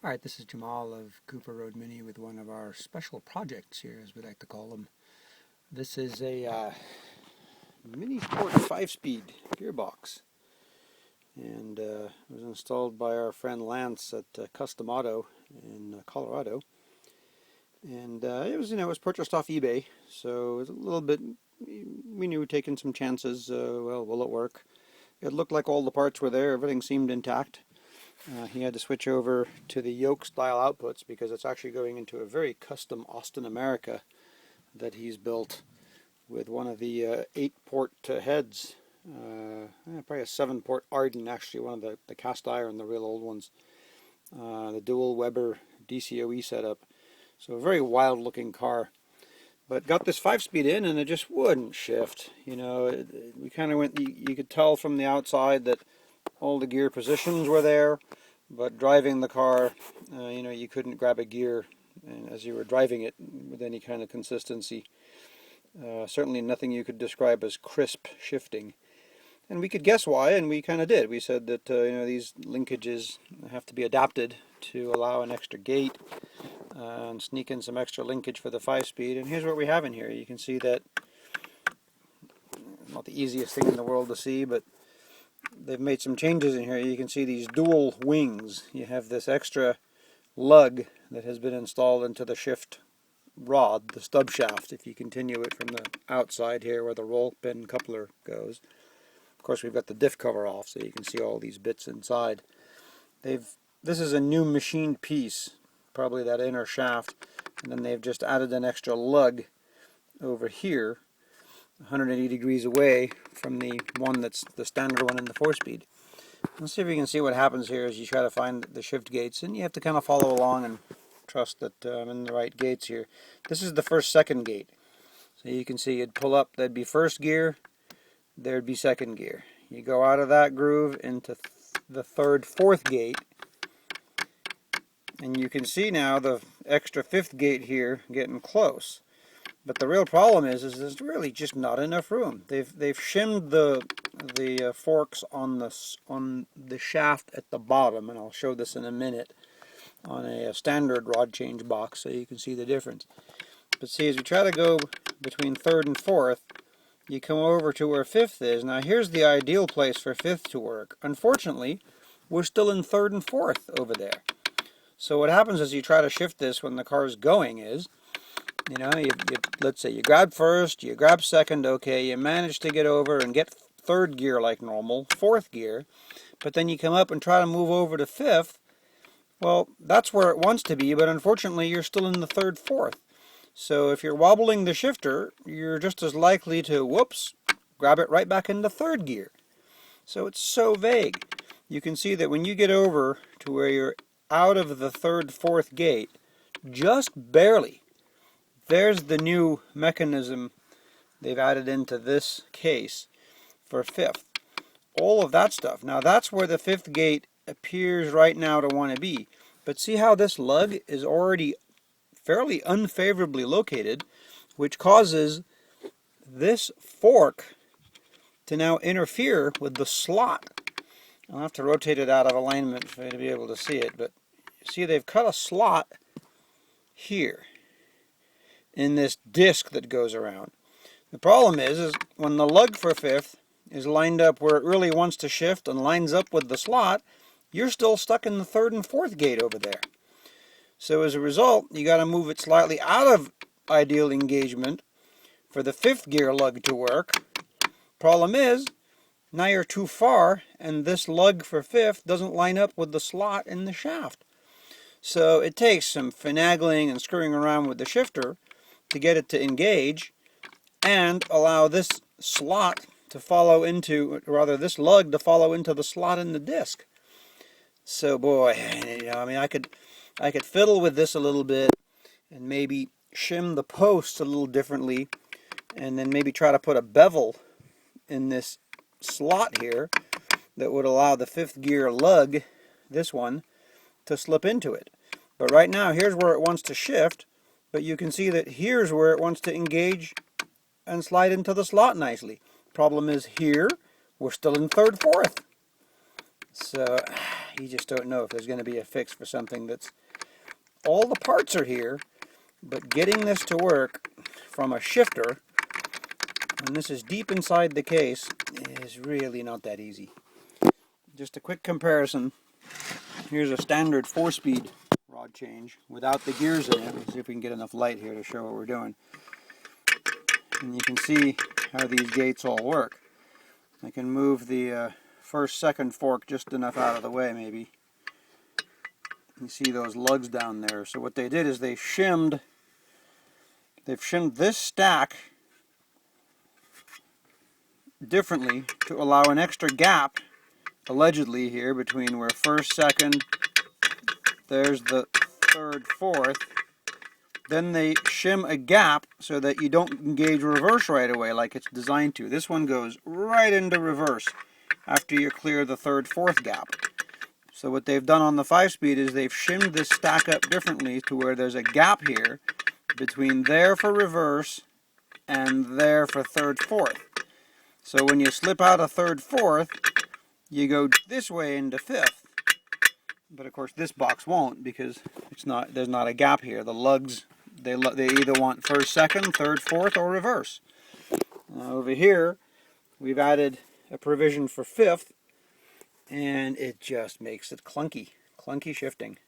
Alright, this is Jamal of Cooper Road Mini with one of our special projects here, as we like to call them. This is a mini sport 5-speed gearbox, and it was installed by our friend Lance at Custom Auto in Colorado. And it was purchased off eBay, so it was a little bit, we knew taking some chances. Well, will it work? It looked like all the parts were there, everything seemed intact. He had to switch over to the yoke style outputs because it's actually going into a very custom Austin America that he's built with one of the 8-port heads. Probably a 7-port Arden, actually, one of the cast iron, the real old ones. The dual Weber DCOE setup. So a very wild looking car. But got this 5-speed in and it just wouldn't shift. We kind of went, you could tell from the outside that all the gear positions were there, but driving the car, you couldn't grab a gear as you were driving it with any kind of consistency. Certainly nothing you could describe as crisp shifting. And we could guess why, and we kind of did. We said that these linkages have to be adapted to allow an extra gate and sneak in some extra linkage for the 5-speed. And here's what we have in here. You can see that, not the easiest thing in the world to see, but they've made some changes in here. You can see these dual wings. You have this extra lug that has been installed into the shift rod, the stub shaft, if you continue it from the outside here where the roll pin coupler goes. Of course, we've got the diff cover off, so you can see all these bits inside. This is a new machined piece, probably that inner shaft, and then they've just added an extra lug over here, 180 degrees away from the one that's the standard one in the 4-speed. Let's see if we can see what happens here as you try to find the shift gates, and you have to kind of follow along and trust that I'm in the right gates here. This is the second gate. So you can see you'd pull up, that'd be first gear, there'd be second gear. You go out of that groove into the third, fourth gate, and you can see now the extra 5th gate here getting close. But the real problem is there's really just not enough room. They've shimmed the forks on the shaft at the bottom, and I'll show this in a minute on a standard rod change box so you can see the difference. But see, as we try to go between 3rd and 4th, you come over to where 5th is. Now here's the ideal place for 5th to work. Unfortunately, we're still in 3rd and 4th over there. So what happens as you try to shift this when the car's going is, let's say you grab first, you grab second, okay, you manage to get over and get 3rd gear like normal, 4th gear, but then you come up and try to move over to 5th. Well, that's where it wants to be, but unfortunately you're still in the 3rd, 4th. So if you're wobbling the shifter, you're just as likely to, whoops, grab it right back into 3rd gear. So it's so vague. You can see that when you get over to where you're out of the 3rd, 4th gate, just barely, there's the new mechanism they've added into this case for 5th. All of that stuff. Now that's where the 5th gate appears right now to want to be. But see how this lug is already fairly unfavorably located, which causes this fork to now interfere with the slot. I'll have to rotate it out of alignment for you to be able to see it, but see they've cut a slot here in this disc that goes around. The problem is when the lug for 5th is lined up where it really wants to shift and lines up with the slot, you're still stuck in the 3rd and 4th gate over there. So as a result, you got to move it slightly out of ideal engagement for the 5th gear lug to work. Problem is, now you're too far and this lug for 5th doesn't line up with the slot in the shaft. So it takes some finagling and screwing around with the shifter to get it to engage and allow this slot to follow into, rather this lug to follow into the slot in the disc. So boy, I could fiddle with this a little bit and maybe shim the posts a little differently and then maybe try to put a bevel in this slot here that would allow the 5th gear lug, this one, to slip into it. But right now, here's where it wants to shift, but you can see that here's where it wants to engage and slide into the slot nicely. Problem is here, we're still in 3rd, 4th. So you just don't know if there's going to be a fix for something that's all the parts are here, but getting this to work from a shifter, and this is deep inside the case, is really not that easy. Just a quick comparison. Here's a standard 4-speed rod change without the gears in it. Let's see if we can get enough light here to show what we're doing. And you can see how these gates all work. I can move the first, second fork just enough out of the way, maybe. You see those lugs down there. So what they did is they've shimmed this stack differently to allow an extra gap, allegedly here, between where first, second, there's the third, fourth. Then they shim a gap so that you don't engage reverse right away like it's designed to. This one goes right into reverse after you clear the third, fourth gap. So what they've done on the 5-speed is they've shimmed this stack up differently to where there's a gap here between there for reverse and there for third, fourth. So when you slip out a third, fourth, you go this way into fifth. But of course this box won't, because there's not a gap here. The lugs, they either want first, second, third, fourth, or reverse. Now over here we've added a provision for fifth, and it just makes it clunky shifting.